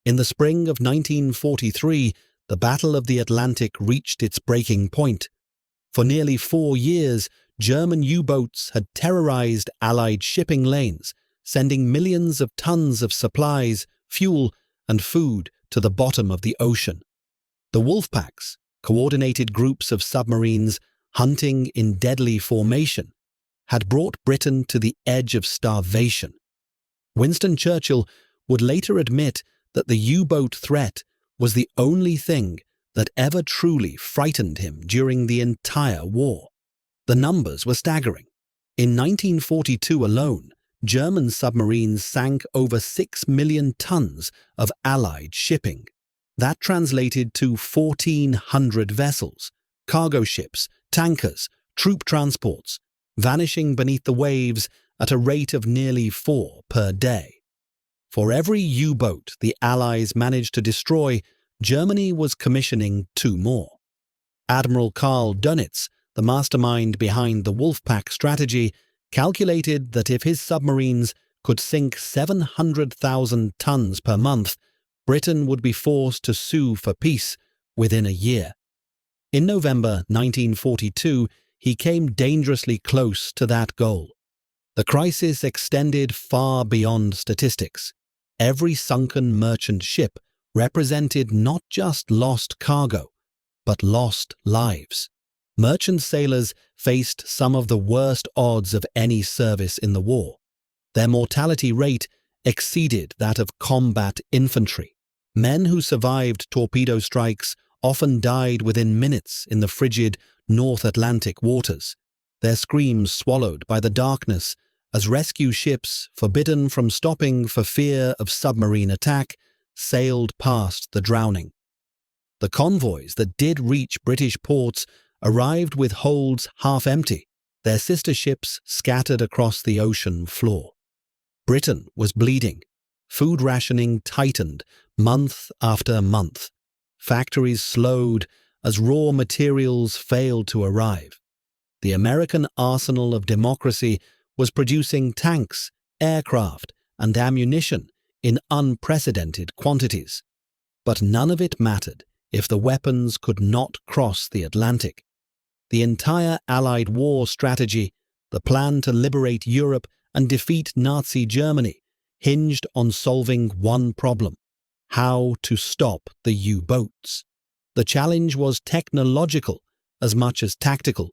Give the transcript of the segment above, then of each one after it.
In the spring of 1943, the Battle of the Atlantic reached its breaking point. For nearly 4 years, German U-boats had terrorized Allied shipping lanes, sending millions of tons of supplies, fuel, and food to the bottom of the ocean. The wolfpacks, coordinated groups of submarines hunting in deadly formation, had brought Britain to the edge of starvation. Winston Churchill would later admit that the U-boat threat was the only thing that ever truly frightened him during the entire war. The numbers were staggering. In 1942 alone, German submarines sank over 6 million tons of Allied shipping. That translated to 1,400 vessels, cargo ships, tankers, troop transports, vanishing beneath the waves at a rate of nearly 4 per day. For every U-boat the Allies managed to destroy, Germany was commissioning 2 more. Admiral Karl Dönitz, the mastermind behind the Wolfpack strategy, calculated that if his submarines could sink 700,000 tons per month, Britain would be forced to sue for peace within a year. In November 1942, he came dangerously close to that goal. The crisis extended far beyond statistics. Every sunken merchant ship represented not just lost cargo, but lost lives. Merchant sailors faced some of the worst odds of any service in the war. Their mortality rate exceeded that of combat infantry. Men who survived torpedo strikes often died within minutes in the frigid North Atlantic waters, their screams swallowed by the darkness as rescue ships, forbidden from stopping for fear of submarine attack, sailed past the drowning. The convoys that did reach British ports arrived with holds half empty, their sister ships scattered across the ocean floor. Britain was bleeding. Food rationing tightened month after month. Factories slowed as raw materials failed to arrive. The American arsenal of democracy was producing tanks, aircraft, and ammunition in unprecedented quantities. But none of it mattered if the weapons could not cross the Atlantic. The entire Allied war strategy, the plan to liberate Europe and defeat Nazi Germany, hinged on solving one problem: how to stop the U-boats. The challenge was technological as much as tactical.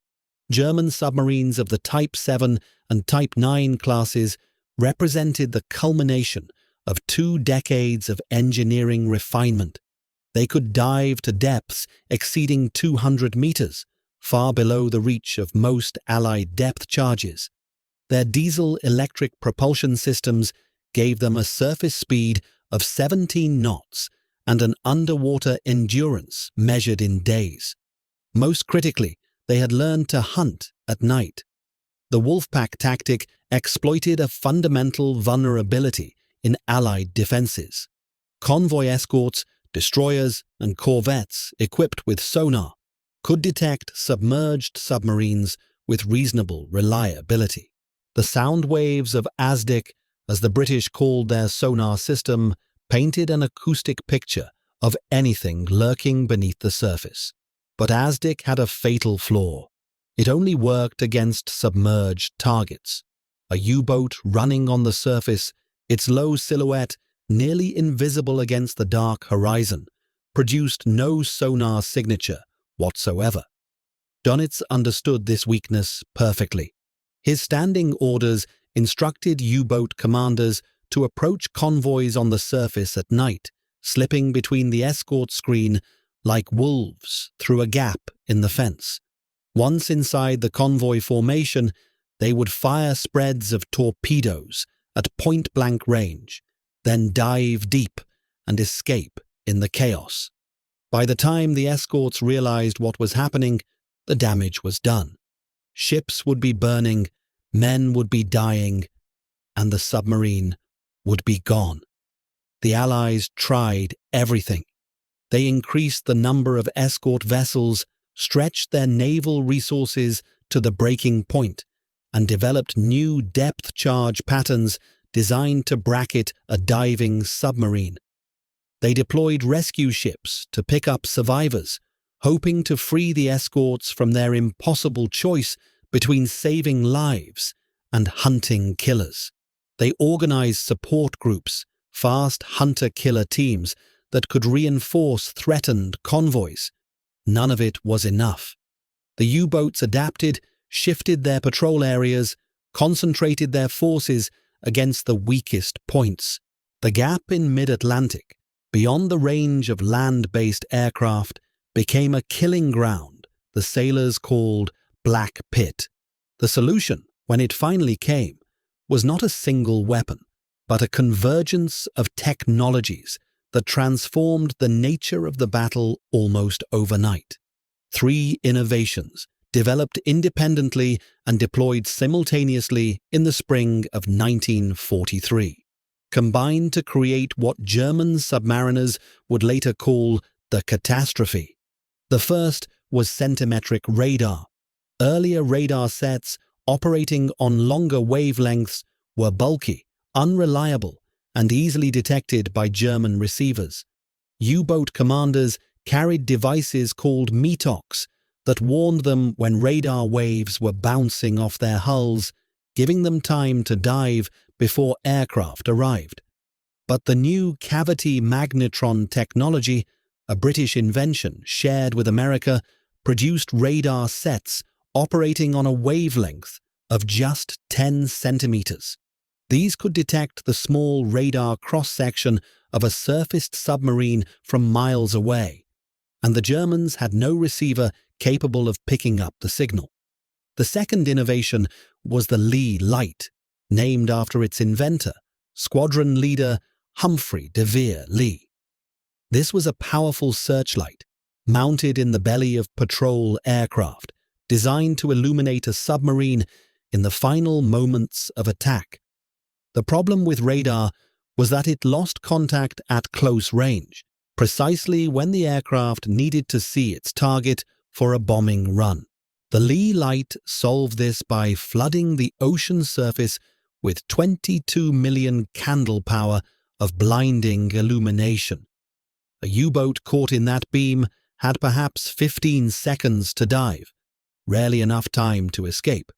German submarines of the Type 7 and Type 9 classes represented the culmination of 2 decades of engineering refinement. They could dive to depths exceeding 200 meters, far below the reach of most Allied depth charges. Their diesel-electric propulsion systems gave them a surface speed of 17 knots and an underwater endurance measured in days. Most critically, they had learned to hunt at night. The Wolfpack tactic exploited a fundamental vulnerability in Allied defenses. Convoy escorts, destroyers, and corvettes equipped with sonar could detect submerged submarines with reasonable reliability. The sound waves of ASDIC, as the British called their sonar system, painted an acoustic picture of anything lurking beneath the surface. But ASDIC had a fatal flaw. It only worked against submerged targets. A U-boat running on the surface, its low silhouette nearly invisible against the dark horizon, produced no sonar signature whatsoever. Dönitz understood this weakness perfectly. His standing orders instructed U-boat commanders to approach convoys on the surface at night, slipping between the escort screen like wolves through a gap in the fence. Once inside the convoy formation, they would fire spreads of torpedoes at point-blank range, then dive deep and escape in the chaos. By the time the escorts realized what was happening, the damage was done. Ships would be burning, men would be dying, and the submarine would be gone. The Allies tried everything. They increased the number of escort vessels, stretched their naval resources to the breaking point, and developed new depth charge patterns designed to bracket a diving submarine. They deployed rescue ships to pick up survivors, hoping to free the escorts from their impossible choice between saving lives and hunting killers. They organized support groups, fast hunter-killer teams that could reinforce threatened convoys. None of it was enough. The U-boats adapted, shifted their patrol areas, concentrated their forces against the weakest points. The gap in mid-Atlantic, beyond the range of land-based aircraft, became a killing ground the sailors called Black Pit. The solution, when it finally came, was not a single weapon, but a convergence of technologies that transformed the nature of the battle almost overnight. 3 innovations, developed independently and deployed simultaneously in the spring of 1943, combined to create what German submariners would later call the catastrophe. The first was centimetric radar. Earlier radar sets, operating on longer wavelengths, were bulky, unreliable, and easily detected by German receivers. U-boat commanders carried devices called METOCs that warned them when radar waves were bouncing off their hulls, giving them time to dive before aircraft arrived. But the new cavity magnetron technology, a British invention shared with America, produced radar sets operating on a wavelength of just 10 centimeters. These could detect the small radar cross-section of a surfaced submarine from miles away, and the Germans had no receiver capable of picking up the signal. The second innovation was the Lee light, named after its inventor, squadron leader Humphrey de Vere Lee. This was a powerful searchlight, mounted in the belly of patrol aircraft, designed to illuminate a submarine in the final moments of attack. The problem with radar was that it lost contact at close range, precisely when the aircraft needed to see its target for a bombing run. The Lee light solved this by flooding the ocean surface with 22 million candle power of blinding illumination. A U-boat caught in that beam had perhaps 15 seconds to dive, rarely enough time to escape.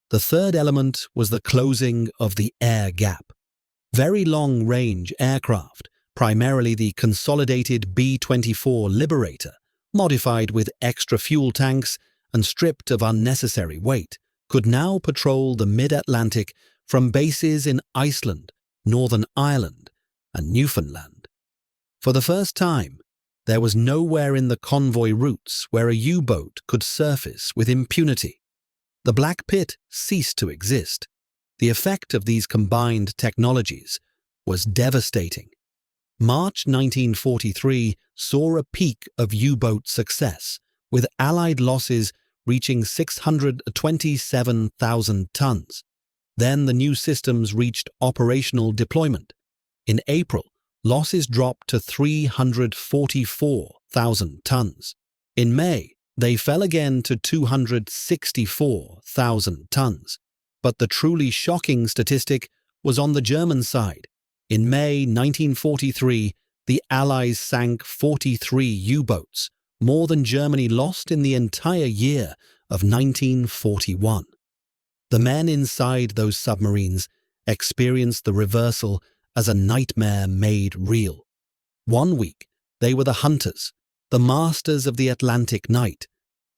The third element was the closing of the air gap. Very long-range aircraft, primarily the consolidated B-24 Liberator, modified with extra fuel tanks and stripped of unnecessary weight, could now patrol the mid-Atlantic from bases in Iceland, Northern Ireland, and Newfoundland. For the first time, there was nowhere in the convoy routes where a U-boat could surface with impunity. The Black Pit ceased to exist. The effect of these combined technologies was devastating. March 1943 saw a peak of U-boat success, with Allied losses reaching 627,000 tons. Then the new systems reached operational deployment. In April, losses dropped to 344,000 tons. In May, they fell again to 264,000 tons. But the truly shocking statistic was on the German side. In May 1943, the Allies sank 43 U-boats, more than Germany lost in the entire year of 1941. The men inside those submarines experienced the reversal as a nightmare made real. One week, they were the hunters, the masters of the Atlantic night.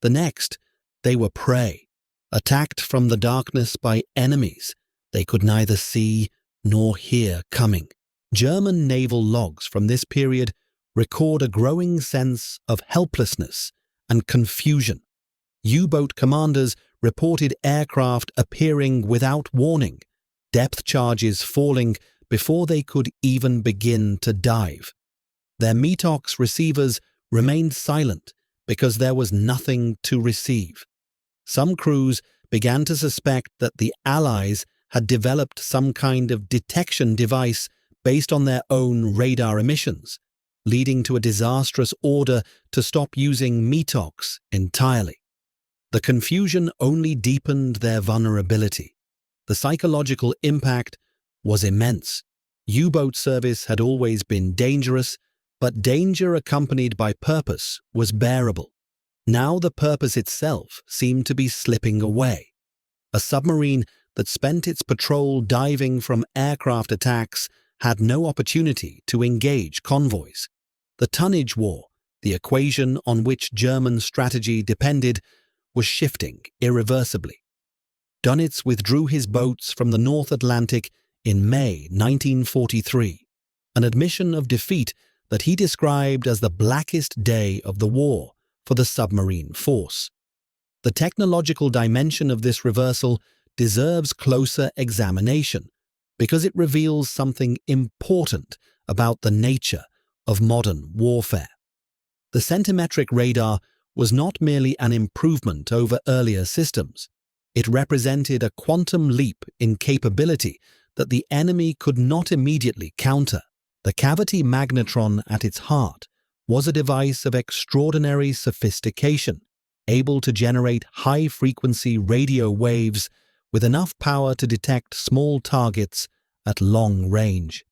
The next, they were prey, attacked from the darkness by enemies they could neither see nor hear coming. German naval logs from this period record a growing sense of helplessness and confusion. U-boat commanders reported aircraft appearing without warning, depth charges falling before they could even begin to dive. Their METOCs receivers remained silent because there was nothing to receive. Some crews began to suspect that the Allies had developed some kind of detection device based on their own radar emissions, leading to a disastrous order to stop using METOCs entirely. The confusion only deepened their vulnerability. The psychological impact was immense. U-boat service had always been dangerous, But danger accompanied by purpose was bearable. Now the purpose itself seemed to be slipping away. A submarine that spent its patrol diving from aircraft attacks had no opportunity to engage convoys. The tonnage war, the equation on which German strategy depended, was shifting irreversibly. Dönitz withdrew his boats from the North Atlantic in May 1943, an admission of defeat that he described as the blackest day of the war for the submarine force. The technological dimension of this reversal deserves closer examination because it reveals something important about the nature of modern warfare. The centimetric radar was not merely an improvement over earlier systems. It represented a quantum leap in capability that the enemy could not immediately counter. The cavity magnetron at its heart was a device of extraordinary sophistication, able to generate high-frequency radio waves with enough power to detect small targets at long range.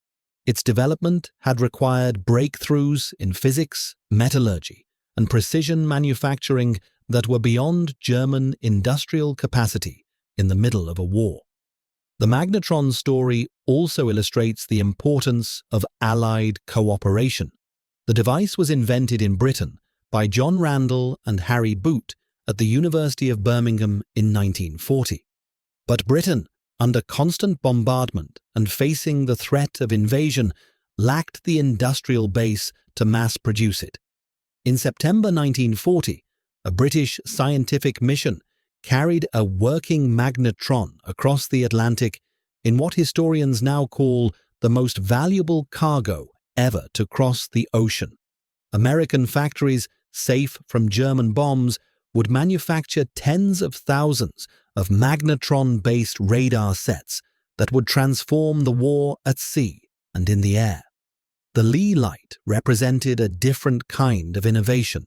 Its development had required breakthroughs in physics, metallurgy, and precision manufacturing that were beyond German industrial capacity in the middle of a war. The magnetron story also illustrates the importance of Allied cooperation. The device was invented in Britain by John Randall and Harry Boot at the University of Birmingham in 1940. But Britain, under constant bombardment and facing the threat of invasion, lacked the industrial base to mass produce it. In September 1940, a British scientific mission carried a working magnetron across the Atlantic in what historians now call the most valuable cargo ever to cross the ocean. American factories, safe from German bombs, would manufacture tens of thousands of magnetron-based radar sets that would transform the war at sea and in the air. The Lee light represented a different kind of innovation,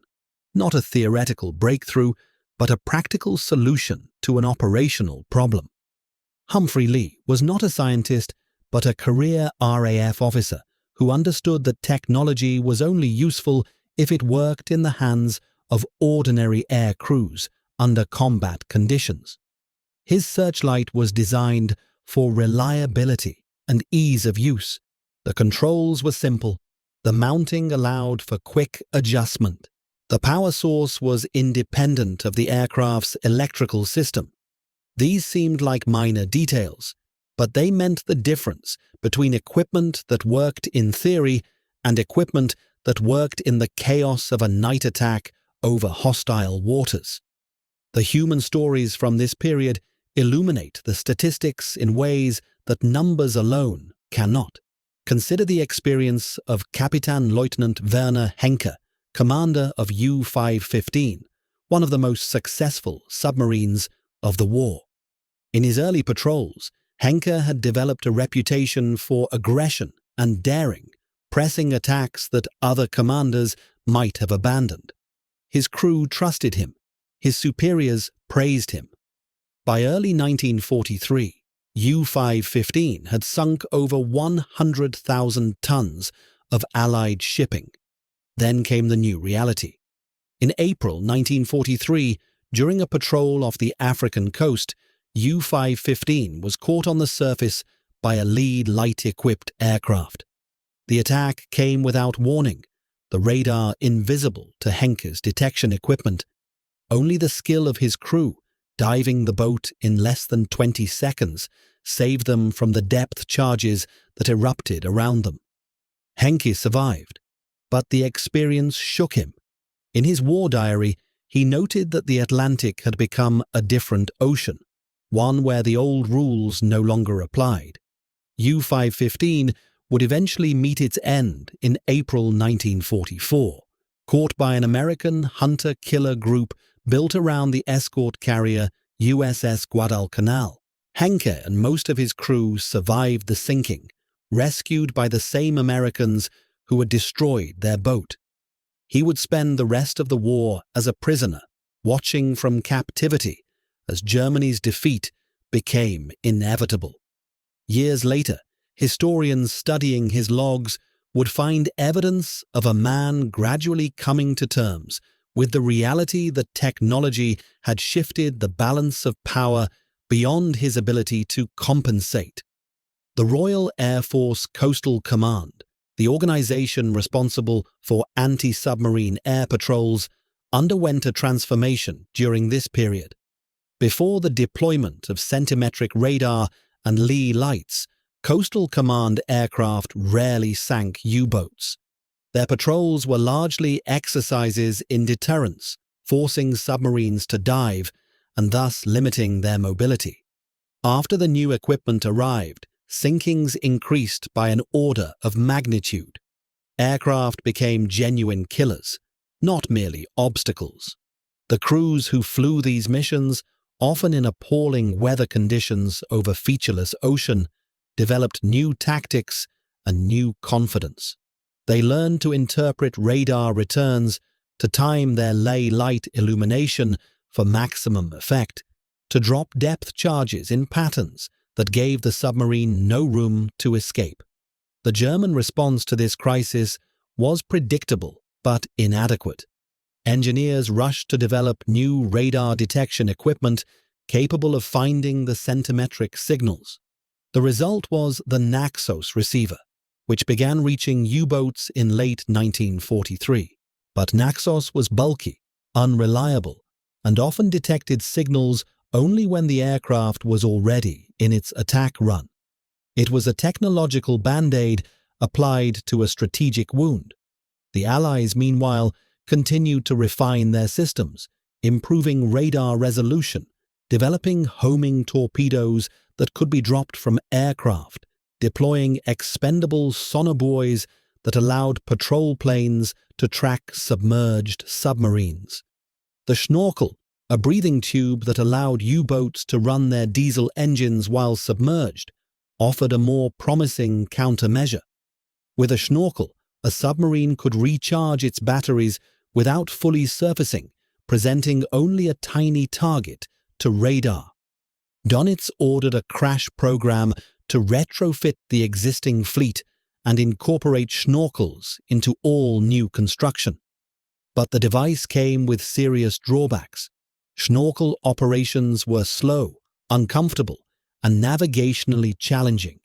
not a theoretical breakthrough, but a practical solution to an operational problem. Humphrey Lee was not a scientist, but a career RAF officer who understood that technology was only useful if it worked in the hands of ordinary air crews under combat conditions. His searchlight was designed for reliability and ease of use. The controls were simple. The mounting allowed for quick adjustment. The power source was independent of the aircraft's electrical system. These seemed like minor details, but they meant the difference between equipment that worked in theory and equipment that worked in the chaos of a night attack over hostile waters. The human stories from this period illuminate the statistics in ways that numbers alone cannot. Consider the experience of Captain Lieutenant Werner Henke, commander of U-515, one of the most successful submarines of the war. In his early patrols, Henke had developed a reputation for aggression and daring, pressing attacks that other commanders might have abandoned. His crew trusted him. His superiors praised him. By early 1943, U-515 had sunk over 100,000 tons of Allied shipping. Then came the new reality. In April 1943, during a patrol off the African coast, U-515 was caught on the surface by a Lead light-equipped aircraft. The attack came without warning, the radar invisible to Henke's detection equipment. Only the skill of his crew, diving the boat in less than 20 seconds, saved them from the depth charges that erupted around them. Henke survived, but the experience shook him. In his war diary, he noted that the Atlantic had become a different ocean, one where the old rules no longer applied. U-515 would eventually meet its end in April 1944, caught by an American hunter-killer group built around the escort carrier USS Guadalcanal. Henke and most of his crew survived the sinking, rescued by the same Americans who had destroyed their boat. He would spend the rest of the war as a prisoner, watching from captivity as Germany's defeat became inevitable. Years later, historians studying his logs would find evidence of a man gradually coming to terms with the reality that technology had shifted the balance of power beyond his ability to compensate. The Royal Air Force Coastal Command, the organization responsible for anti-submarine air patrols, underwent a transformation during this period. Before the deployment of centimetric radar and Lee lights, Coastal Command aircraft rarely sank U-boats. Their patrols were largely exercises in deterrence, forcing submarines to dive and thus limiting their mobility. After the new equipment arrived, sinkings increased by an order of magnitude. Aircraft became genuine killers, not merely obstacles. The crews who flew these missions, often in appalling weather conditions over featureless ocean, developed new tactics and new confidence. They learned to interpret radar returns, to time their ley light illumination for maximum effect, to drop depth charges in patterns that gave the submarine no room to escape. The German response to this crisis was predictable but inadequate. Engineers rushed to develop new radar detection equipment capable of finding the centimetric signals. The result was the Naxos receiver, which began reaching U-boats in late 1943. But Naxos was bulky, unreliable, and often detected signals only when the aircraft was already in its attack run. It was a technological band-aid applied to a strategic wound. The Allies, meanwhile, continued to refine their systems, improving radar resolution, developing homing torpedoes that could be dropped from aircraft, deploying expendable sonar buoys that allowed patrol planes to track submerged submarines. The schnorkel, a breathing tube that allowed U-boats to run their diesel engines while submerged, offered a more promising countermeasure. With a schnorkel, a submarine could recharge its batteries without fully surfacing, presenting only a tiny target to radar. Dönitz ordered a crash program to retrofit the existing fleet and incorporate schnorkels into all new construction. But the device came with serious drawbacks. Schnorkel operations were slow, uncomfortable, and navigationally challenging.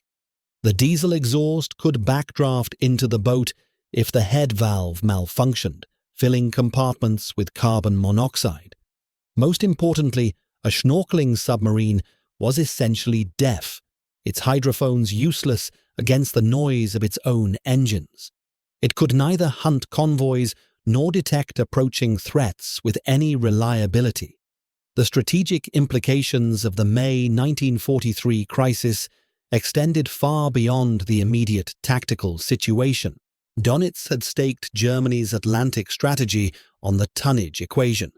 The diesel exhaust could backdraft into the boat if the head valve malfunctioned, filling compartments with carbon monoxide. Most importantly, a schnorkeling submarine was essentially deaf, its hydrophones useless against the noise of its own engines. It could neither hunt convoys nor detect approaching threats with any reliability. The strategic implications of the May 1943 crisis extended far beyond the immediate tactical situation. Dönitz had staked Germany's Atlantic strategy on the tonnage equation,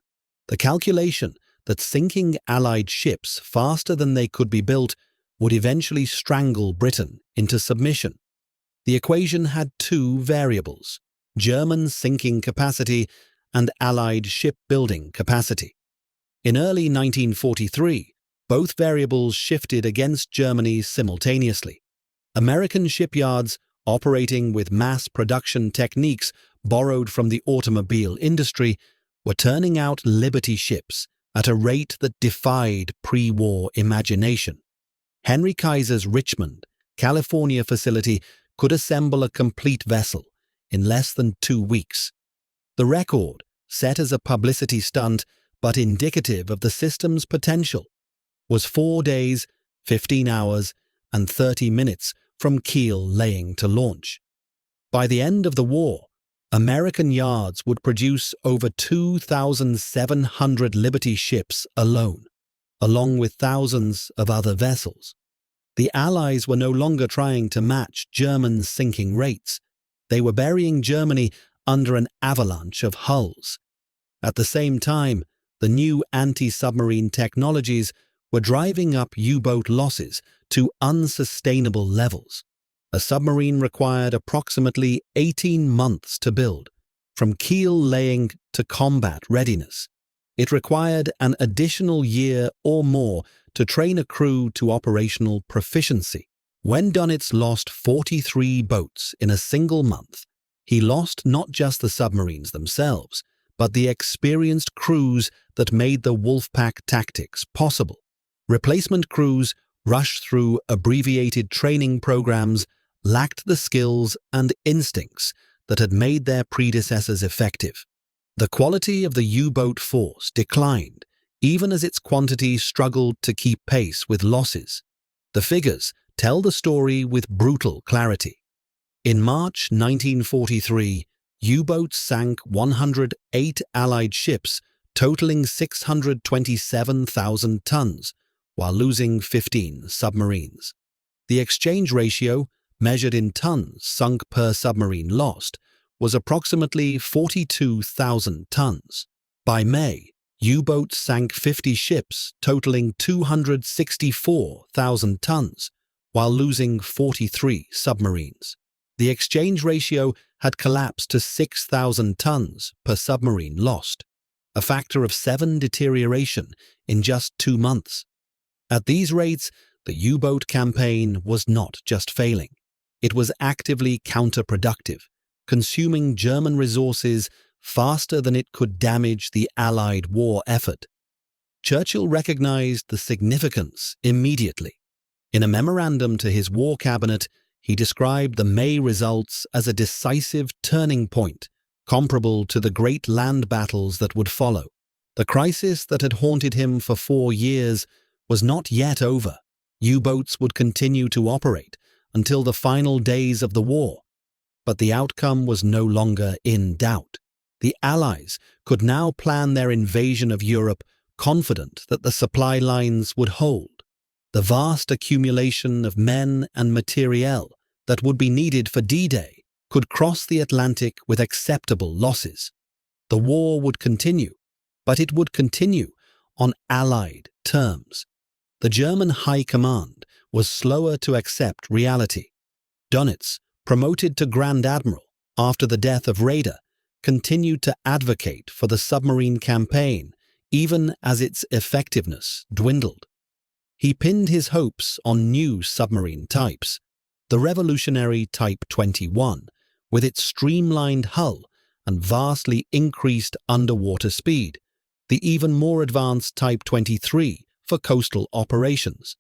the calculation that sinking Allied ships faster than they could be built would eventually strangle Britain into submission. The equation had two variables: German sinking capacity and Allied shipbuilding capacity. In early 1943, both variables shifted against Germany simultaneously. American shipyards, operating with mass production techniques borrowed from the automobile industry, were turning out Liberty ships at a rate that defied pre-war imagination. Henry Kaiser's Richmond, California facility could assemble a complete vessel in less than 2 weeks. The record, set as a publicity stunt but indicative of the system's potential, was 4 days, 15 hours, and 30 minutes from keel laying to launch. By the end of the war, American yards would produce over 2,700 Liberty ships alone, along with thousands of other vessels. The Allies were no longer trying to match German sinking rates. They were burying Germany under an avalanche of hulls. At the same time, the new anti-submarine technologies were driving up U-boat losses to unsustainable levels. A submarine required approximately 18 months to build, from keel laying to combat readiness. It required an additional year or more to train a crew to operational proficiency. When Dönitz lost 43 boats in a single month, he lost not just the submarines themselves, but the experienced crews that made the wolfpack tactics possible. Replacement crews, rushed through abbreviated training programs, lacked the skills and instincts that had made their predecessors effective. The quality of the U-boat force declined, even as its quantity struggled to keep pace with losses. The figures tell the story with brutal clarity. In March 1943, U-boats sank 108 Allied ships, totaling 627,000 tons, while losing 15 submarines. The exchange ratio, measured in tons sunk per submarine lost, was approximately 42,000 tons. By May, U-boats sank 50 ships, totaling 264,000 tons, while losing 43 submarines. The exchange ratio had collapsed to 6,000 tons per submarine lost, a factor of 7 deterioration in just 2 months. At these rates, the U-boat campaign was not just failing. It was actively counterproductive, consuming German resources faster than it could damage the Allied war effort. Churchill recognized the significance immediately. In a memorandum to his war cabinet, he described the May results as a decisive turning point, comparable to the great land battles that would follow. The crisis that had haunted him for 4 years was not yet over. U-boats would continue to operate until the final days of the war. But the outcome was no longer in doubt. The Allies could now plan their invasion of Europe confident that the supply lines would hold. The vast accumulation of men and materiel that would be needed for D-Day could cross the Atlantic with acceptable losses. The war would continue, but it would continue on Allied terms. The German High Command was slower to accept reality. Dönitz, promoted to Grand Admiral after the death of Raeder, continued to advocate for the submarine campaign even as its effectiveness dwindled. He pinned his hopes on new submarine types. The revolutionary Type 21, with its streamlined hull and vastly increased underwater speed, the even more advanced Type 23 for coastal operations.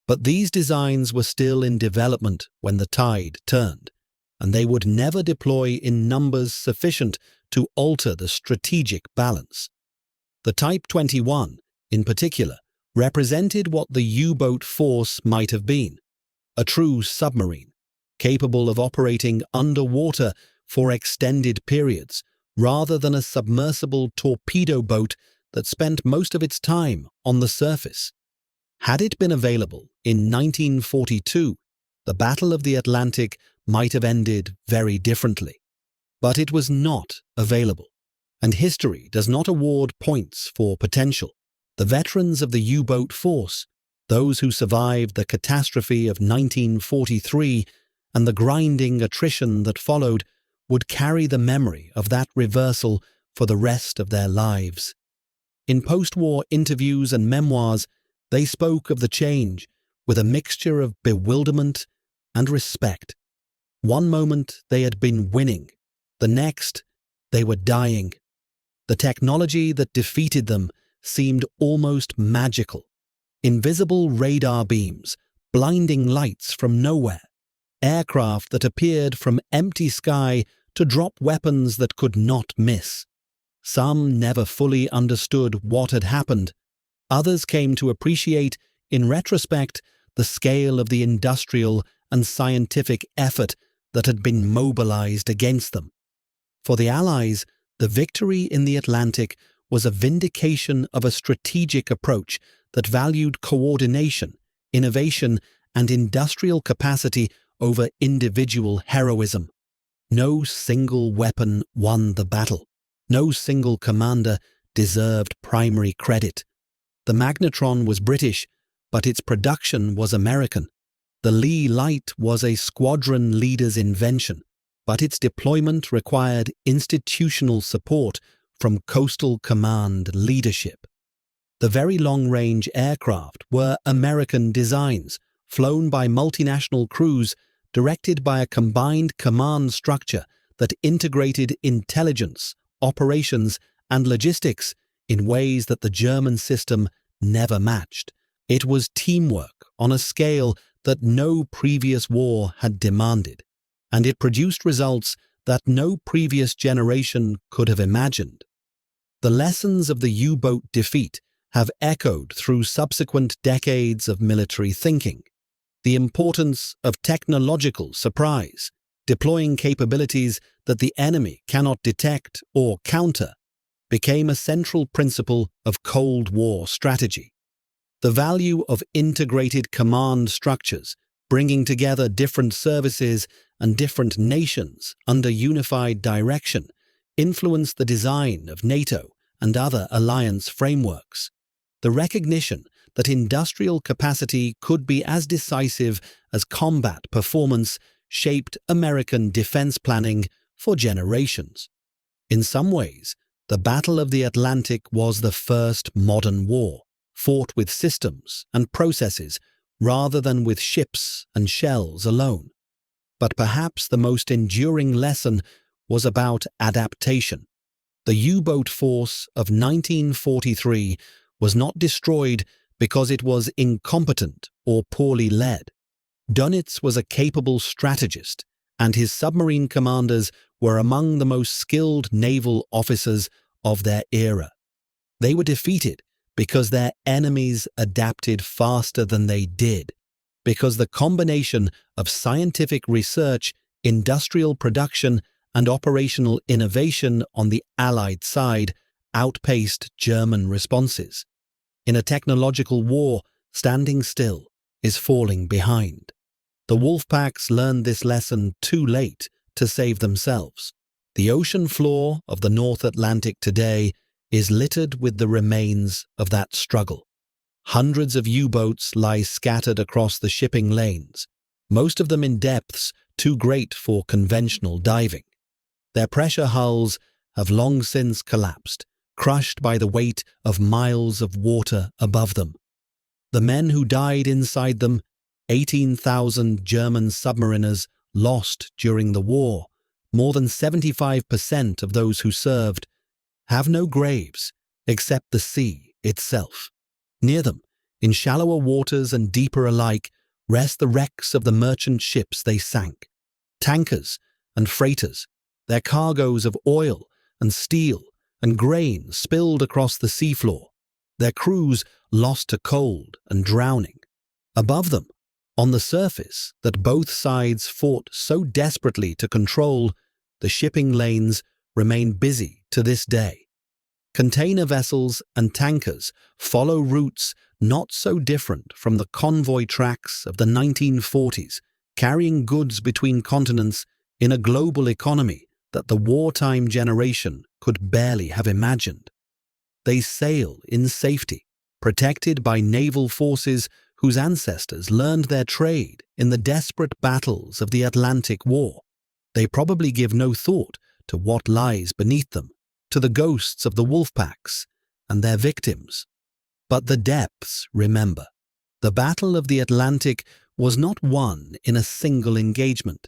But these designs were still in development when the tide turned, and they would never deploy in numbers sufficient to alter the strategic balance. The Type 21, in particular, represented what the U-boat force might have been: a true submarine, capable of operating underwater for extended periods, rather than a submersible torpedo boat that spent most of its time on the surface. Had it been available in 1942, the Battle of the Atlantic might have ended very differently. But it was not available, and history does not award points for potential. The veterans of the U-boat force, those who survived the catastrophe of 1943 and the grinding attrition that followed, would carry the memory of that reversal for the rest of their lives. In post-war interviews and memoirs, they spoke of the change with a mixture of bewilderment and respect. One moment they had been winning, the next they were dying. The technology that defeated them seemed almost magical. Invisible radar beams, blinding lights from nowhere, aircraft that appeared from empty sky to drop weapons that could not miss. Some never fully understood what had happened. Others came to appreciate, in retrospect, the scale of the industrial and scientific effort that had been mobilized against them. For the Allies, the victory in the Atlantic was a vindication of a strategic approach that valued coordination, innovation, and industrial capacity over individual heroism. No single weapon won the battle. No single commander deserved primary credit. The magnetron was British, but its production was American. The Lee Light was a squadron leader's invention, but its deployment required institutional support from coastal command leadership. The very long-range aircraft were American designs, flown by multinational crews, directed by a combined command structure that integrated intelligence, operations, and logistics in ways that the German system never matched. It was teamwork on a scale that no previous war had demanded, and it produced results that no previous generation could have imagined. The lessons of the U-boat defeat have echoed through subsequent decades of military thinking. The importance of technological surprise, deploying capabilities that the enemy cannot detect or counter, became a central principle of Cold War strategy. The value of integrated command structures, bringing together different services and different nations under unified direction, influenced the design of NATO and other alliance frameworks. The recognition that industrial capacity could be as decisive as combat performance shaped American defense planning for generations. In some ways, the Battle of the Atlantic was the first modern war, fought with systems and processes rather than with ships and shells alone. But perhaps the most enduring lesson was about adaptation. The U-boat force of 1943 was not destroyed because it was incompetent or poorly led. Dönitz was a capable strategist, and his submarine commanders were among the most skilled naval officers of their era. They were defeated because their enemies adapted faster than they did, because the combination of scientific research, industrial production, and operational innovation on the Allied side outpaced German responses. In a technological war, standing still is falling behind. The wolfpacks learned this lesson too late to save themselves. The ocean floor of the North Atlantic today is littered with the remains of that struggle. Hundreds of U-boats lie scattered across the shipping lanes, most of them in depths too great for conventional diving. Their pressure hulls have long since collapsed, crushed by the weight of miles of water above them. The men who died inside them, 18,000 German submariners lost during the war, more than 75% of those who served, have no graves except the sea itself. Near them, in shallower waters and deeper alike, rest the wrecks of the merchant ships they sank. Tankers and freighters, their cargoes of oil and steel and grain spilled across the seafloor, their crews lost to cold and drowning. Above them, on the surface that both sides fought so desperately to control, the shipping lanes remain busy to this day. Container vessels and tankers follow routes not so different from the convoy tracks of the 1940s, carrying goods between continents in a global economy that the wartime generation could barely have imagined. They sail in safety, protected by naval forces whose ancestors learned their trade in the desperate battles of the Atlantic War. They probably give no thought to what lies beneath them, to the ghosts of the wolfpacks and their victims. But the depths remember. The Battle of the Atlantic was not won in a single engagement,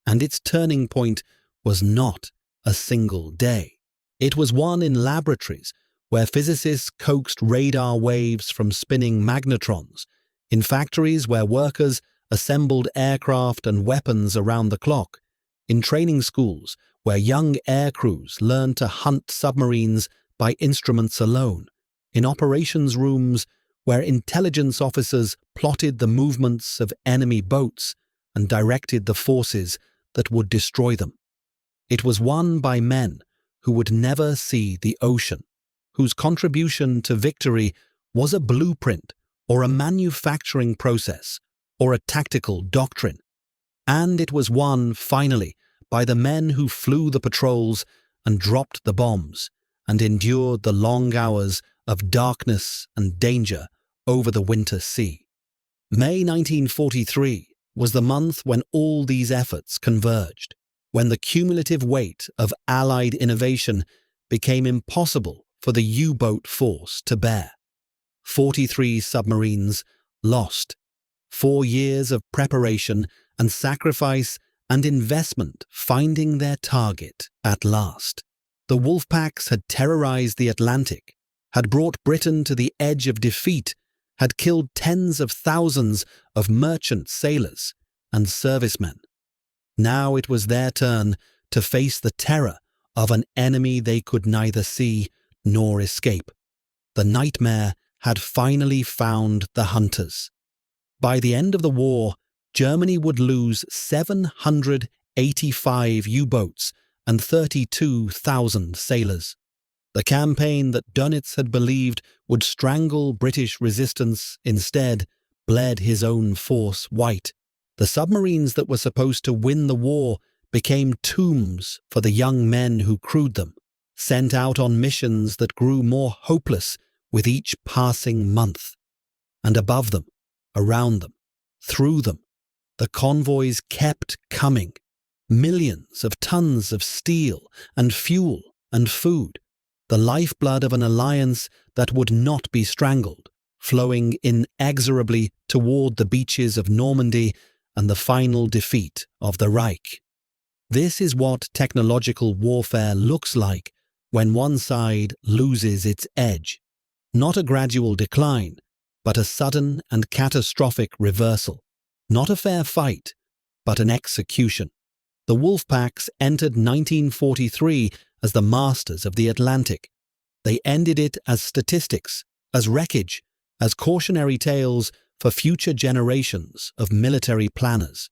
and its turning point was not a single day. It was won in laboratories where physicists coaxed radar waves from spinning magnetrons, in factories where workers assembled aircraft and weapons around the clock, in training schools where young air crews learned to hunt submarines by instruments alone, in operations rooms where intelligence officers plotted the movements of enemy boats and directed the forces that would destroy them. It was won by men who would never see the ocean, whose contribution to victory was a blueprint or a manufacturing process or a tactical doctrine. And it was won, finally, by the men who flew the patrols and dropped the bombs and endured the long hours of darkness and danger over the winter sea. May 1943 was the month when all these efforts converged, when the cumulative weight of Allied innovation became impossible for the U-boat force to bear. 43 submarines lost, 4 years of preparation and sacrifice and investment finding their target at last. The wolfpacks had terrorized the Atlantic, had brought Britain to the edge of defeat, had killed tens of thousands of merchant sailors and servicemen. Now it was their turn to face the terror of an enemy they could neither see nor escape. The nightmare had finally found the hunters. By the end of the war, Germany would lose 785 U-boats and 32,000 sailors. The campaign that Dönitz had believed would strangle British resistance instead bled his own force white. The submarines that were supposed to win the war became tombs for the young men who crewed them, sent out on missions that grew more hopeless with each passing month. And above them, around them, through them, the convoys kept coming. Millions of tons of steel and fuel and food, the lifeblood of an alliance that would not be strangled, flowing inexorably toward the beaches of Normandy and the final defeat of the Reich. This is what technological warfare looks like when one side loses its edge. Not a gradual decline, but a sudden and catastrophic reversal. Not a fair fight, but an execution. The wolfpacks entered 1943 as the masters of the Atlantic. They ended it as statistics, as wreckage, as cautionary tales for future generations of military planners.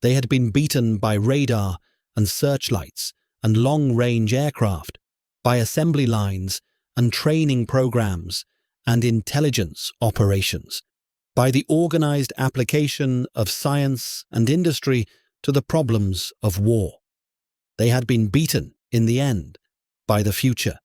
They had been beaten by radar and searchlights and long-range aircraft, by assembly lines and training programs and intelligence operations, by the organized application of science and industry to the problems of war. They had been beaten, in the end, by the future.